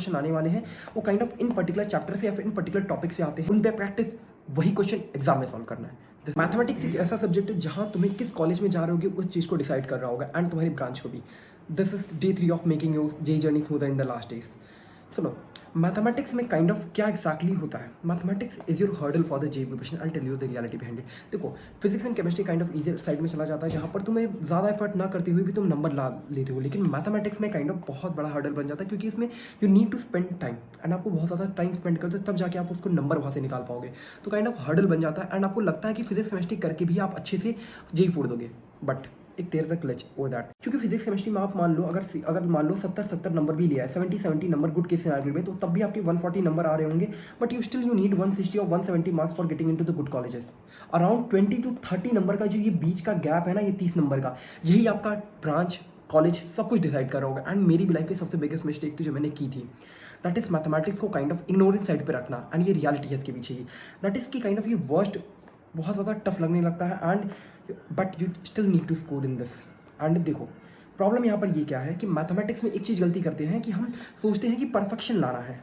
Question आने वाले हैं वो kind of in particular chapter से या फिर इन पर्टिकुलर टॉपिक से आते हैं, उन पे प्रैक्टिस वही क्वेश्चन एग्जाम में सॉल्व करना है। मैथमेटिक्स एक ऐसा सब्जेक्ट है जहाँ तुम्हें किस कॉलेज में जा रहे होगे उस चीज़ को डिसाइड कर रहा होगा एंड तुम्हारी ब्रांच को भी। This is day 3 of making your JEE journey smoother in the last days. सुनो, मैथमेटिक्स में काइंड ऑफ क्या एक्जैक्टली होता है। Mathematics is your hurdle for the JEE preparation. I tell you the reality behind it. देखो, physics and chemistry kind of easy side में चला जाता है जहाँ पर तुम्हें ज़्यादा एफर्ट ना करते हुए भी तुम नंबर ला लेते हो, लेकिन मैथमेटिक्स में काइंड ऑफ बहुत बड़ा हर्डल बन जाता है क्योंकि इसमें you need to spend time and आपको बहुत ज़्यादा टाइम स्पेंड करते हो तब जाके आप उसको नंबर वहाँ से निकाल पाओगे। तो काइंड ऑफ हर्डल बन जाता है एंड आपको लगता है कि फिजिक्स केमिस्ट्री करके भी आप अच्छे से जे फोड़ दोगे, बट एक there is a clutch over that. क्योंकि फिजिक्स केमिस्ट्री में आप मान लो अगर मान लो 70 नंबर भी लिया है, 70 नंबर गुड के सिनेरियो में, तो तब भी आपके 140 नंबर आ रहे होंगे, बट यू नीड 160 और 170 marks for getting into the good colleges. Around 20 to 30 number का जो ये बीच का गैप है ना, ये 30 नंबर का, यही आपका ब्रांच कॉलेज सब कुछ डिसाइड कर रहा होगा। एंड मेरी भी लाइफ की सबसे बिगेस्ट मिस्टेक थी जो मैंने की थी, दैट इज मैथमेटिक्स को काइंड ऑफ इग्नोरेंस साइड पे रखना, एंड ये रियलिटी है इसके पीछे की। दैट इज की काइंड ऑफ ये वर्स्ट बहुत ज़्यादा टफ लगने लगता है and but you still need to score in this. And देखो, प्रॉब्लम यहाँ पर ये क्या है कि मैथमेटिक्स में एक चीज़ गलती करते हैं कि हम सोचते हैं कि परफेक्शन लाना है।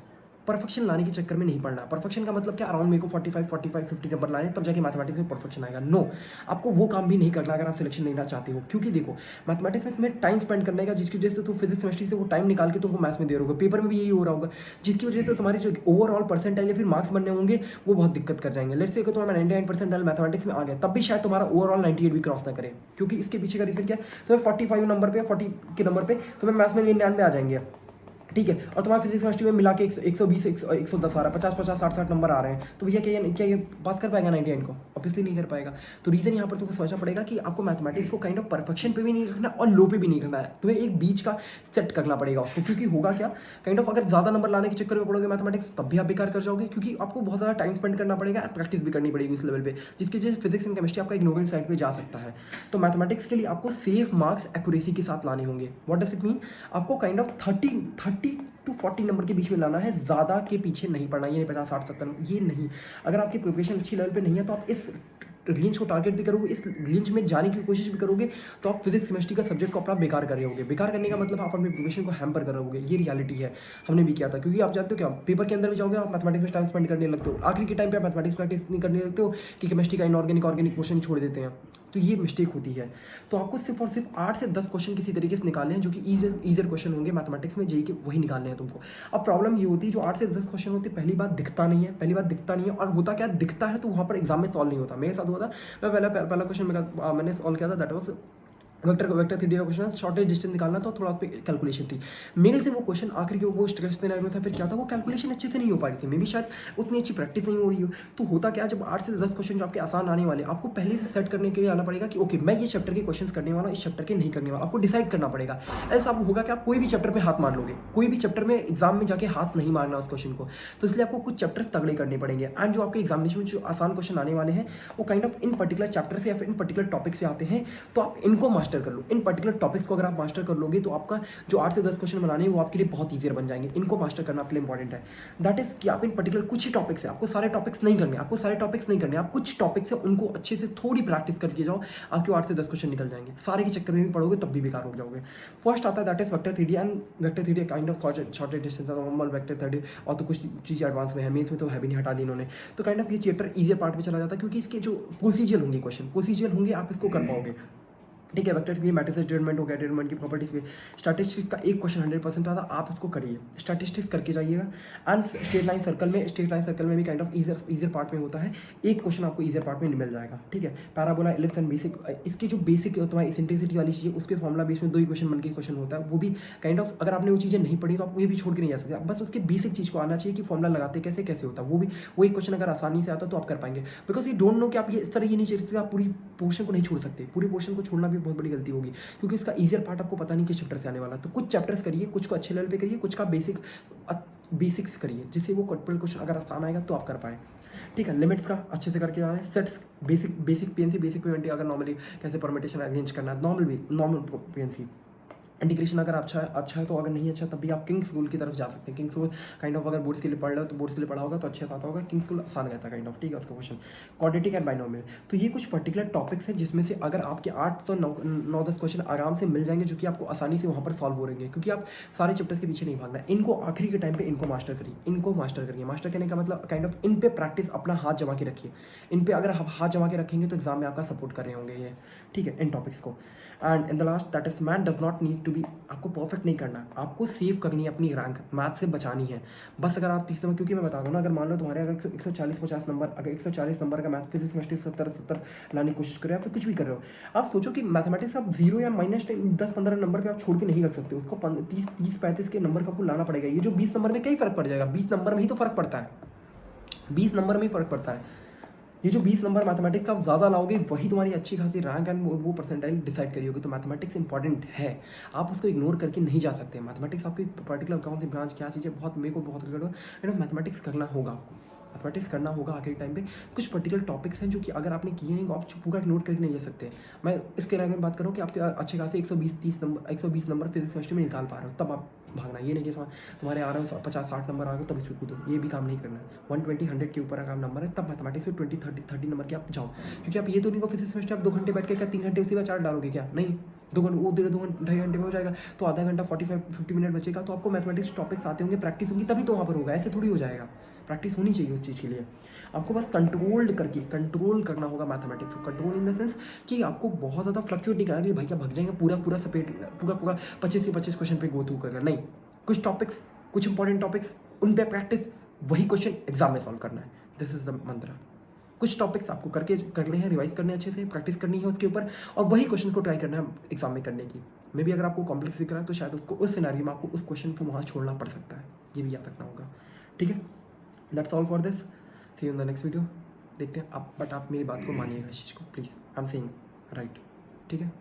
परफेक्शन लाने के चक्कर में नहीं पड़ना। परफेक्शन का मतलब क्या, अराउंड मेरे को 50 नंबर लाने तब जाके मैथमेटिक्स में परफेक्शन आएगा। नो, आपको वो काम भी नहीं करना अगर आप सिलेक्शन लेना चाहते हो, क्योंकि देखो मैथमेटिक्स में तुम्हें टाइम स्पेंड करने का, जिसकी वजह से तुम फिजिक्स केमिस्ट्री से वो टाइम निकाल के तुमको मैथ्स में दे रहे होगे। पेपर में भी यही हो रहा होगा, जिसकी वजह से तुम्हारी जो ओवरऑल परसेंटाइल या फिर मार्क्स बनने होंगे वो बहुत दिक्कत कर जाएंगे। लेट्स से अगर तुम्हारा 99% मैथमेटिक्स में आ गया, तब भी शायद तुम्हारा ओवरऑल 98 भी क्रॉस ना करे, क्योंकि इसके पीछे का रीजन क्या है, तुम्हें 45 नंबर पे, 40 के नंबर पे तुम्हें मैथ्स में 99 आ जाएंगे, ठीक है, और तुम्हारा फिजिक्स केमिस्ट्री में मिला के 120 110 आ रहा है, 50 60 नंबर आ रहे हैं, तो भैया क्या ये पास कर पाएगा 99 को? ऑब्वियसली नहीं कर पाएगा। तो रीज़न यहाँ पर तुमको समझना पड़ेगा कि आपको मैथमेटिक्स को काइंड ऑफ परफेक्शन पे भी नहीं रखना और लो पे भी नहीं रखना है, तुम्हें एक बीच का सेट करना पड़ेगा उसको। क्योंकि होगा क्या, काइंड ऑफ अगर ज़्यादा नंबर लाने के चक्कर में पड़ोगे मैथमेटिक्स, तब भी आप बेकार कर जाओगे, क्योंकि आपको बहुत ज़्यादा टाइम स्पेंड करना पड़ेगा और प्रैक्टिस भी करनी पड़ेगी उस लेवल पे, जिसकी वजह से फिजिक्स एंड केमिस्ट्री आपका इग्नोरेंस साइड पे जा सकता है। तो मैथमेटिक्स के लिए आपको सेफ मार्क्स एक्यूरेसी के साथ लाने होंगे। व्हाट डज इट मीन, आपको काइंड ऑफ 30 to 40 नंबर के बीच में लाना है, ज़्यादा के पीछे नहीं पड़ना। ये नहीं 50 60 70, ये नहीं। अगर आपकी प्रिपरेशन अच्छी लेवल पे नहीं है तो आप इस रेंज को टारगेट भी करोगे, इस रेंज में जाने की कोशिश भी करोगे, तो आप फिजिक्स केमिस्ट्री का सब्जेक्ट को अपना बेकार कर रहे होगे। बेकार करने का मतलब आप अपनी प्रिपरेशन को हैम्पर कर रहे होगे। ये रियलिटी है, हमने भी किया था। क्योंकि आप जानते हो क्या, पेपर के अंदर भी जाओगे आप मैथमेटिक्स में टाइम स्पेंड करने लगते हो, आखिरी के टाइम पे आप मैथमेटिक्स प्रैक्टिस नहीं करने लगते हो कि केमिस्ट्री का इनऑर्गेनिक ऑर्गेनिक क्वेश्चन छोड़ देते हैं। तो ये मिस्टेक होती है। तो आपको सिर्फ और सिर्फ 8 से 10 क्वेश्चन किसी तरीके से निकालने हैं जो कि ईजर क्वेश्चन होंगे मैथमेटिक्स में, जेई के वही निकालने हैं तुमको। अब प्रॉब्लम ये होती है, जो 8 से 10 क्वेश्चन होते हैं, पहली बात दिखता नहीं है, और होता क्या, दिखता है तो वहाँ पर एग्जाम में सॉल्व नहीं होता। मेरे साथ हुआ था, मैं पहला क्वेश्चन मैंने सॉल्व किया था, दैट वाज वेक्टर थ्री का क्वेश्चन, शॉर्टेज डिस्टेंस निकालना था, थोड़ा उस पर कैलकुलेशन थी। मेरे से वो क्वेश्चन आखिर के वो स्ट्रेस सिनेरियो में था, फिर क्या था, वो कैलकुलेशन अच्छे से नहीं हो पा रही थी, मे भी शायद उतनी अच्छी प्रैक्टिस नहीं हो रही हो। तो होता क्या, जब 8 से 10 क्वेश्चन जो आपके आसान आने वाले, आपको पहले से सेट करने के लिए आना पड़ेगा कि ओके मैं ये चैप्टर के क्वेश्चन करने वाला हूँ, इस चैप्टर के नहीं करने वाला, आपको डिसाइड करना पड़ेगा। ऐसा आप होगा कि आप कोई भी चैप्टर में हाथ मार लोगे, कोई भी चैप्टर में एग्जाम में जाके हाथ नहीं मारना उस क्वेश्चन को। तो इसलिए आपको कुछ चैप्टर्स तगड़े करने पड़ेंगे, एंड जो आपके एग्जामिनेशन में जो आसान क्वेश्चन आने वाले हैं वो kind of in particular chapter से या फिर इन पर्टिकुलर टॉपिक से आते हैं, तो आप इनको मास्टर कर लो। इन पर्टिकुलर टॉपिक्स को अगर आप मास्टर कर लोगे तो आपका जो 8 से 10 क्वेश्चन बनाने हैं वो आपके लिए बहुत ईजियर बन जाएंगे। इनको मास्टर करना आपके लिए इंपॉर्टेंट है। दैट इज कि आप इन पर्टिकुलर कुछ ही टॉपिक्स है, आपको सारे टॉपिक्स नहीं करने, आप कुछ टॉपिक्स है उनको अच्छे से थोड़ी प्रैक्टिस करके जाओ, आपके 8 से 10 क्वेश्चन निकल जाएंगे। सारे के चक्कर में भी पढ़ोगे तब भी बेकार हो जाओगे। फर्स्ट आता है that is vector three and vector three kind of shortage distance, normal vector thirty, और तो कुछ चीज़ एडवांस में है, मेन्स में तो है भी नहीं, हटा दी इन्होंने। तो काइंड ऑफ ये चैप्टर ईजियर पार्ट में चला जाता है, क्योंकि इसके जो प्रोसीजर होंगे, क्वेश्चन प्रोसीजर होंगे, आप इसको कर पाओगे। ठीक है, वेक्टर की मैट्रिक्स डिटरमिनेंट हो गया, डिटरमिनेंट की प्रॉपर्टीज पे स्टैटिस्टिक्स का एक क्वेश्चन 100% आता, आप इसको करिए, स्टैटिस्टिक्स करके जाइएगा। एंड स्ट्रेट लाइन सर्कल में भी काइंड ऑफ ईजर पार्ट में होता है, एक क्वेश्चन आपको ईजर पार्ट में मिल जाएगा। ठीक है, पैराबोला, इलिप्स एंड बेसिक, इसकी जो बेसिक तुम्हारी इसेंट्रिसिटी वाली चीज़ है उसके फॉर्मुला बेस में 2 ही क्वेश्चन बन के क्वेश्चन होता है, वो भी काइंड ऑफ अगर आपने वो चीज़ें नहीं पढ़ी तो आप वो भी छोड़ के नहीं जा सकते। बस उसके बेसिक चीज़ को आना चाहिए कि फॉर्मुला लगाते कैसे होता है, वो एक क्वेश्चन अगर आसानी से आता तो आप कर पाएंगे। बिकॉज यू डोंट नो कि आप ये इस तरह ये नहीं चाहिए, आप पूरी पोर्शन को नहीं छोड़ सकते, पूरी पोर्शन को छोड़ना भी बहुत बड़ी गलती होगी, क्योंकि इसका ईजियर पार्ट आपको पता नहीं किस चैप्टर से आने वाला है। तो कुछ चैप्टर्स करिए, कुछ को अच्छे लेवल पे करिए, कुछ का बेसिक्स करिए, जिससे वो कटपल क्वेश्चन अगर आसान आएगा तो आप कर पाएँ। ठीक है, लिमिट्स का अच्छे से करके जाना है, sets basic PNC, basic PNT, अगर नॉर्मली कैसे परमिटेशन अरेंज करना है, नॉर्मल पीएनसी, इंटीग्रेशन अगर अच्छा है तो, अगर नहीं अच्छा तब भी आप किंग स्कूल की तरफ जा सकते हैं। किंग स्कूल काइंड ऑफ अगर बोर्ड्स के लिए पढ़ रहे हो तो बोर्ड्स के लिए पढ़ा होगा तो अच्छे से आता होगा। किंग स्कूल आसान रहता है काइंड ऑफ, ठीक है। उसका क्वेश्चन क्वाड्रेटिक एंड बाइनोमियल, तो ये कुछ पर्टिकुलर टॉपिक्स हैं जिसमें से अगर आपके 8 से 9-10 क्वेश्चन आराम से मिल जाएंगे जो कि आपको आसानी से वहाँ पर सॉल्व हो रहेंगे, क्योंकि आप सारे चैप्टर्स के पीछे नहीं भागना है। इनको आखिरी के टाइम पे इनको मास्टर करिए, इनको मास्टर करिए। मास्टर करने का मतलब काइंड ऑफ इन पे प्रैक्टिस अपना हाथ जमा के रखिए। इन पे अगर आप हाथ जमा के रखेंगे तो एग्जाम में आपका सपोर्ट कर रहे होंगे ये, ठीक है, इन टॉपिक्स को। And in the last that is math does not need to be, आपको परफेक्ट नहीं करना, आपको सेव करनी है अपनी रैंक, मैथ से बचानी है बस। अगर आप 30 नंबर, क्योंकि मैं बता दूँ ना, अगर मान लो तुम्हारे अगर 140-50 नंबर, अगर 140 नंबर का मैथ फिजिक्स केमिस्ट्री 70 लाने की कोशिश कर रहे हो या फिर कुछ भी कर रहे हो, आप सोचो कि मैथमेटिक्स आप 0 या -10-15 नंबर पे आप छोड़ के नहीं रख सकते, उसको 30-35 के नंबर का आपको लाना पड़ेगा। ये जो 20 नंबर में कई फर्क पड़ जाएगा, 20 नंबर में ही तो फर्क पड़ता है, 20 नंबर में ही फर्क पड़ता है। ये जो 20 नंबर मैथमेटिक्स का आप ज़्यादा लाओगे वही तुम्हारी अच्छी खासी रैंक एंड वो परसेंटाइल डिसाइड करी होगी। तो मैथमेटिक्स इंपॉर्टेंट है, आप उसको इग्नोर करके नहीं जा सकते। मैथमेटिक्स आपकी पर्टिकुलर कौन सी ब्रांच क्या चीज़ है, बहुत मेरे को बहुत मैथमेटिक्स करना होगा आपको, मैथमेटिक्स करना होगा आखिरी टाइम पे। कुछ पर्टिकुलर टॉपिक्स हैं जो कि अगर आपने किए नहीं तो आप पूरा नोट करके नहीं जा सकते। मैं इसके अलावा बात करूँ कि आपके अच्छे खासे 120 नंबर फिजिक्स केमिस्ट्री में निकाल पा रहे हो तब आप भागना। ये नहीं कि तुम्हारे आ रहे हो 50-60 नंबर आ गए तब इसमें कूदो, ये भी काम नहीं करना है। 120-100 के ऊपर अगर नंबर है तब मैथमेटिक्स में 20-30 नंबर के आप जाओ, क्योंकि आप ये तो नहीं को फिजिक्स केमिस्ट्री आप 2 घंटे बैठ के क्या 3 घंटे उसी में चार्ट डालोगे क्या, नहीं। 2 घंटे वो 2-2.5 घंटे में हो जाएगा, तो आधा घंटा 45-50 मिनट बचेगा, तो आपको मैथमेटिक्स टॉपिक्स आते होंगे, प्रैक्टिस होगी तभी तो वहाँ पर होगा, ऐसे थोड़ी हो जाएगा। प्रैक्टिस होनी चाहिए उस चीज़ के लिए। आपको बस कंट्रोल करना होगा मैथमेटिक्स को। कंट्रोल इन द सेंस कि आपको बहुत ज़्यादा फ्लक्चुएट नहीं करना कि भाई क्या भग जाएंगे पूरा सपेट पूरा 25 के 25 क्वेश्चन पे गो थ्रू करना, नहीं। कुछ टॉपिक्स, कुछ इंपॉर्टेंट टॉपिक्स, उन पे प्रैक्टिस, वही क्वेश्चन एग्जाम में सॉल्व करना है। दिस इज द मंत्र। कुछ टॉपिक्स आपको करने हैं, रिवाइज करने अच्छे से, प्रैक्टिस करनी है उसके ऊपर, और वही क्वेश्चन को ट्राई करना है एग्जाम में करने की। मे बी अगर आपको कॉम्प्लेक्स दिख रहा है तो शायद उसको उस सिनेरियो में आपको उस क्वेश्चन को वहाँ छोड़ना पड़ सकता है, ये भी याद रखना होगा, ठीक है। That's all for this, see you in the next video. देखते हैं आप, बट आप मेरी बात को मानिएगा इस चीज़ को please, I am saying right, ठीक है।